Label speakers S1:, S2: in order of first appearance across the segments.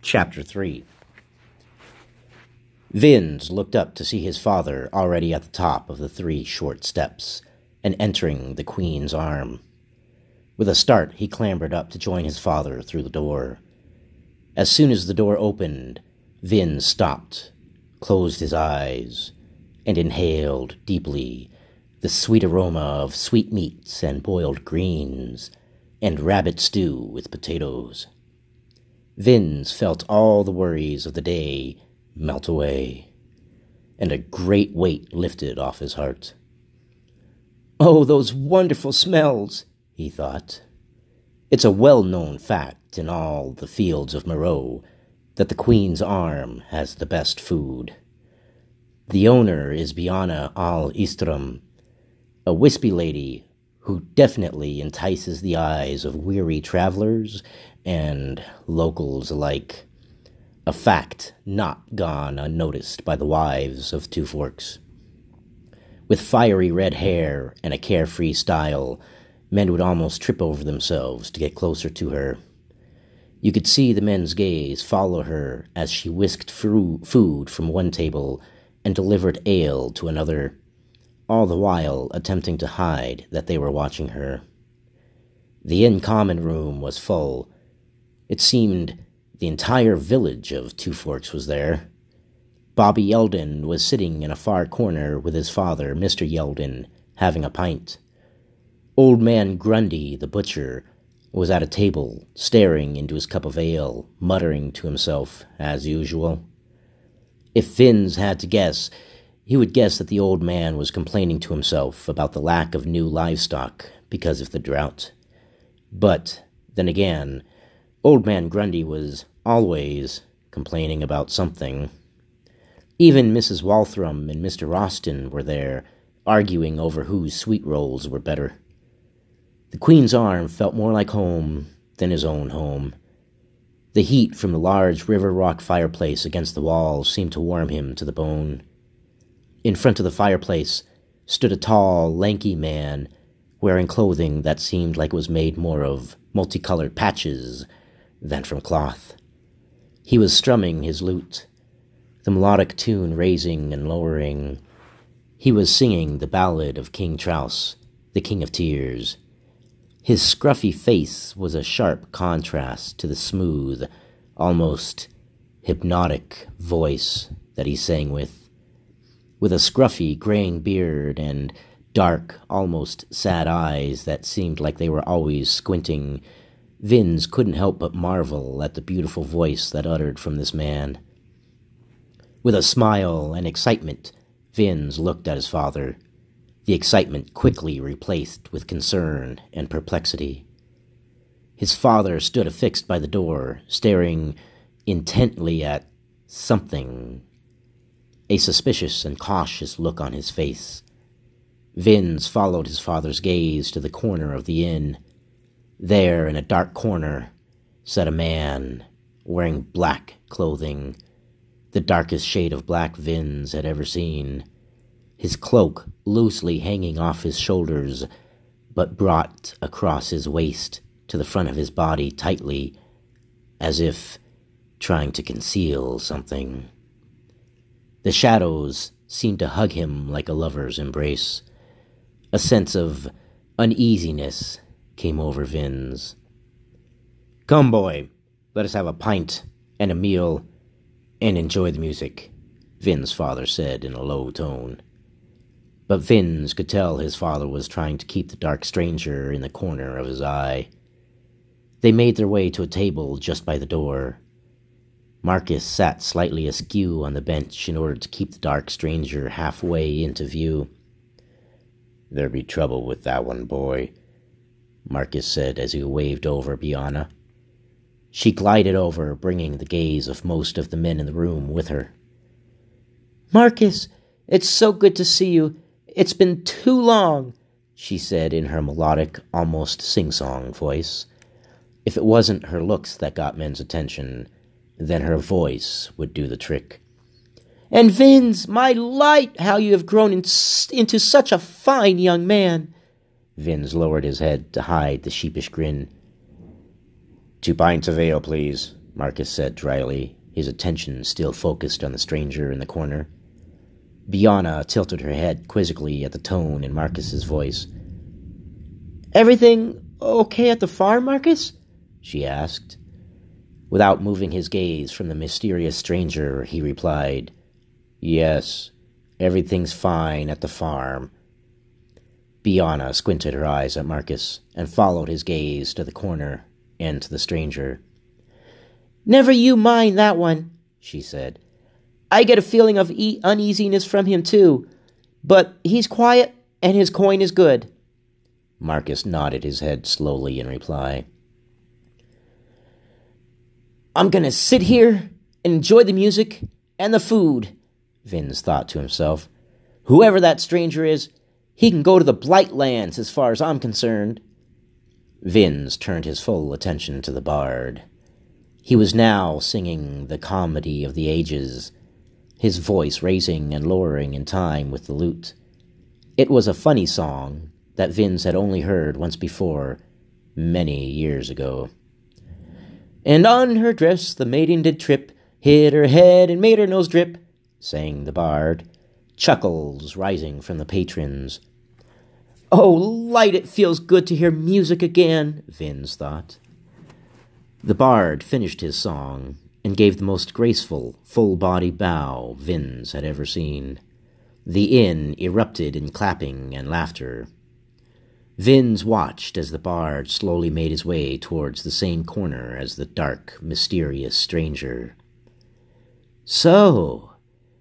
S1: Chapter 3. Vinz looked up to see his father already at the top of the 3 short steps, and entering the Queen's Arm. With a start, he clambered up to join his father through the door. As soon as the door opened, Vinz stopped, closed his eyes, and inhaled deeply the sweet aroma of sweetmeats and boiled greens, and rabbit stew with potatoes. Vinz felt all the worries of the day melt away, and a great weight lifted off his heart. "Oh, those wonderful smells," he thought. It's a well-known fact in all the fields of Moreau that the Queen's Arm has the best food. The owner is Bianna al-Istram, a wispy lady who definitely entices the eyes of weary travelers and locals alike, a fact not gone unnoticed by the wives of Two Forks. With fiery red hair and a carefree style, men would almost trip over themselves to get closer to her. You could see the men's gaze follow her as she whisked food from one table and delivered ale to another, all the while attempting to hide that they were watching her. The in-common room was full. It seemed the entire village of Two Forks was there. Bobby Yeldon was sitting in a far corner with his father, Mr. Yeldon, having a pint. Old man Grundy, the butcher, was at a table, staring into his cup of ale, muttering to himself, as usual. If Vinz had to guess, he would guess that the old man was complaining to himself about the lack of new livestock because of the drought. But, then again, Old Man Grundy was always complaining about something. Even Mrs. Waltham and Mr. Austin were there, arguing over whose sweet rolls were better. The Queen's Arm felt more like home than his own home. The heat from the large river rock fireplace against the wall seemed to warm him to the bone. In front of the fireplace stood a tall, lanky man, wearing clothing that seemed like it was made more of multicolored patches than from cloth. He was strumming his lute, the melodic tune raising and lowering. He was singing the ballad of King Traus, the King of Tears. His scruffy face was a sharp contrast to the smooth, almost hypnotic voice that he sang with. With a scruffy, graying beard and dark, almost sad eyes that seemed like they were always squinting, Vinz couldn't help but marvel at the beautiful voice that uttered from this man. With a smile and excitement, Vinz looked at his father, the excitement quickly replaced with concern and perplexity. His father stood affixed by the door, staring intently at something, a suspicious and cautious look on his face. Vinz followed his father's gaze to the corner of the inn. There, in a dark corner, sat a man wearing black clothing, the darkest shade of black Vinz had ever seen, his cloak loosely hanging off his shoulders, but brought across his waist to the front of his body tightly, as if trying to conceal something. The shadows seemed to hug him like a lover's embrace. A sense of uneasiness came over Vinz. "Come, boy, let us have a pint and a meal and enjoy the music," Vinz's father said in a low tone. But Vinz could tell his father was trying to keep the dark stranger in the corner of his eye. They made their way to a table just by the door. Marcus sat slightly askew on the bench in order to keep the dark stranger halfway into view. "There be trouble with that one, boy," Marcus said as he waved over Bianna. She glided over, bringing the gaze of most of the men in the room with her. "Marcus, it's so good to see you. It's been too long," she said in her melodic, almost sing-song voice. If it wasn't her looks that got men's attention, then her voice would do the trick. "And Vinz, my light, how you have grown into such a fine young man." Vinz lowered his head to hide the sheepish grin. "2 pints of ale, please," Marcus said dryly, his attention still focused on the stranger in the corner. Bianna tilted her head quizzically at the tone in Marcus's voice. "Everything okay at the farm, Marcus?" she asked. Without moving his gaze from the mysterious stranger, he replied, "Yes, everything's fine at the farm." Bianna squinted her eyes at Marcus and followed his gaze to the corner and to the stranger. "Never you mind that one," she said. "I get a feeling of uneasiness from him too, but he's quiet and his coin is good." Marcus nodded his head slowly in reply. "I'm gonna sit here and enjoy the music and the food," Vinz thought to himself. "Whoever that stranger is, he can go to the Blightlands as far as I'm concerned." Vinz turned his full attention to the bard. He was now singing the Comedy of the Ages, his voice raising and lowering in time with the lute. It was a funny song that Vinz had only heard once before, many years ago. "And on her dress the maiden did trip, hit her head and made her nose drip," sang the bard, chuckles rising from the patrons. "Oh, light, it feels good to hear music again," Vinz thought. The bard finished his song and gave the most graceful, full-body bow Vinz had ever seen. The inn erupted in clapping and laughter. Vinz watched as the bard slowly made his way towards the same corner as the dark, mysterious stranger. "So,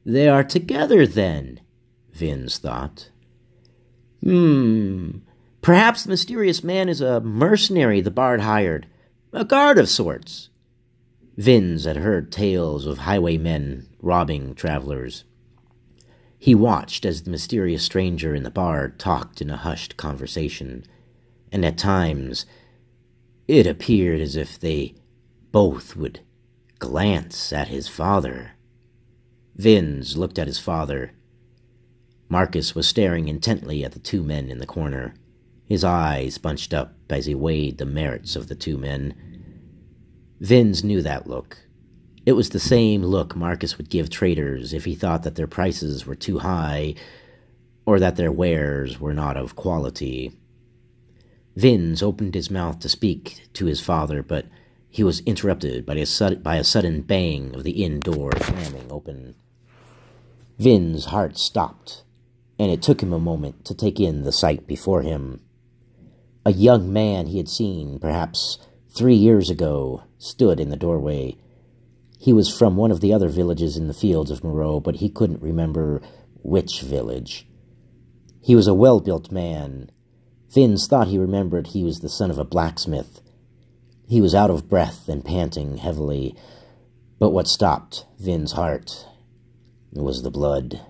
S1: they are together then," Vinz thought. Perhaps the mysterious man is a mercenary the bard hired, a guard of sorts." Vinz had heard tales of highwaymen robbing travelers. He watched as the mysterious stranger and the bard talked in a hushed conversation, and at times it appeared as if they both would glance at his father. Vinz looked at his father. Marcus was staring intently at the two men in the corner, his eyes bunched up as he weighed the merits of the two men. Vinz knew that look. It was the same look Marcus would give traders if he thought that their prices were too high or that their wares were not of quality. Vinz opened his mouth to speak to his father, but he was interrupted by a sudden bang of the inn door slamming open. Vinz's heart stopped, and it took him a moment to take in the sight before him. A young man he had seen, perhaps 3 years ago, stood in the doorway. He was from one of the other villages in the fields of Moreau, but he couldn't remember which village. He was a well-built man. Vinz thought he remembered he was the son of a blacksmith. He was out of breath and panting heavily, but what stopped Vinz's heart was the blood.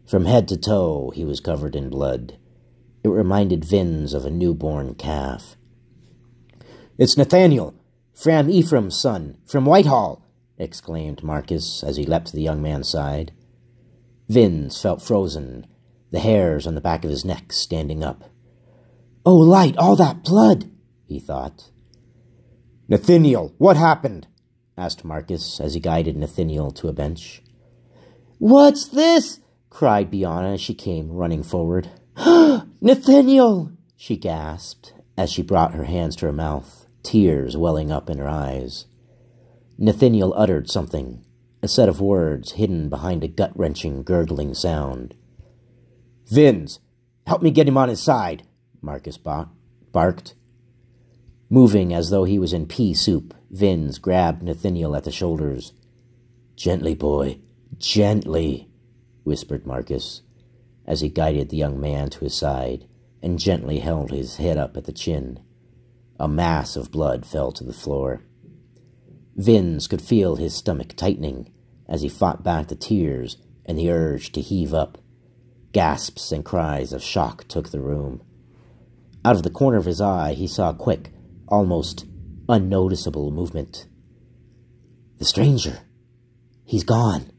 S1: From head to toe, he was covered in blood. It reminded Vinz of a newborn calf. "It's Nathaniel, Fram Ephraim's son, from Whitehall," exclaimed Marcus as he leapt to the young man's side. Vinz felt frozen, the hairs on the back of his neck standing up. "Oh, light, all that blood," he thought. "Nathaniel, what happened?" asked Marcus as he guided Nathaniel to a bench. "What's this?" cried Bianna as she came running forward. "Nathaniel!" she gasped as she brought her hands to her mouth, tears welling up in her eyes. Nathaniel uttered something, a set of words hidden behind a gut-wrenching, gurgling sound. "Vinz, help me get him on his side," Marcus barked. Moving as though he was in pea soup, Vinz grabbed Nathaniel at the shoulders. "Gently, boy, gently," whispered Marcus, as he guided the young man to his side and gently held his head up at the chin. A mass of blood fell to the floor. Vinz could feel his stomach tightening as he fought back the tears and the urge to heave up. Gasps and cries of shock took the room. Out of the corner of his eye, he saw a quick, almost unnoticeable movement. "The stranger! He's gone!"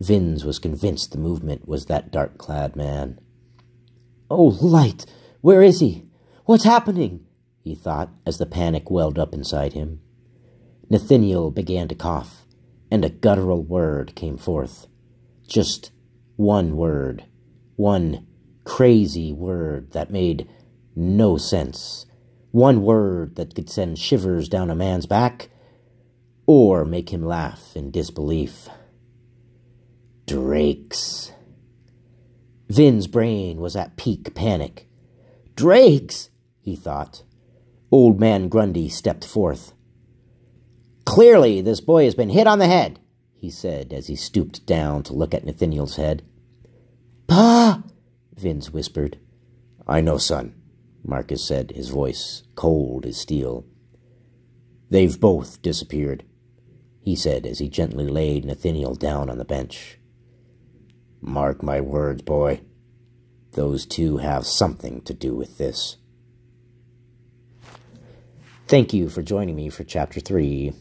S1: Vinz was convinced the movement was that dark-clad man. "Oh, light! Where is he? What's happening?" he thought as the panic welled up inside him. Nathaniel began to cough, and a guttural word came forth. Just one word. One crazy word that made no sense. One word that could send shivers down a man's back or make him laugh in disbelief. Drakes. Vin's brain was at peak panic. Drakes, he thought. Old Man Grundy stepped forth. Clearly, this boy has been hit on the head, he said as he stooped down to look at Nathaniel's head. Pa! Vince whispered. I know, son, Marcus said, his voice cold as steel. They've both disappeared, he said as he gently laid Nathaniel down on the bench. Mark my words, boy. Those two have something to do with this. Thank you for joining me for Chapter 3.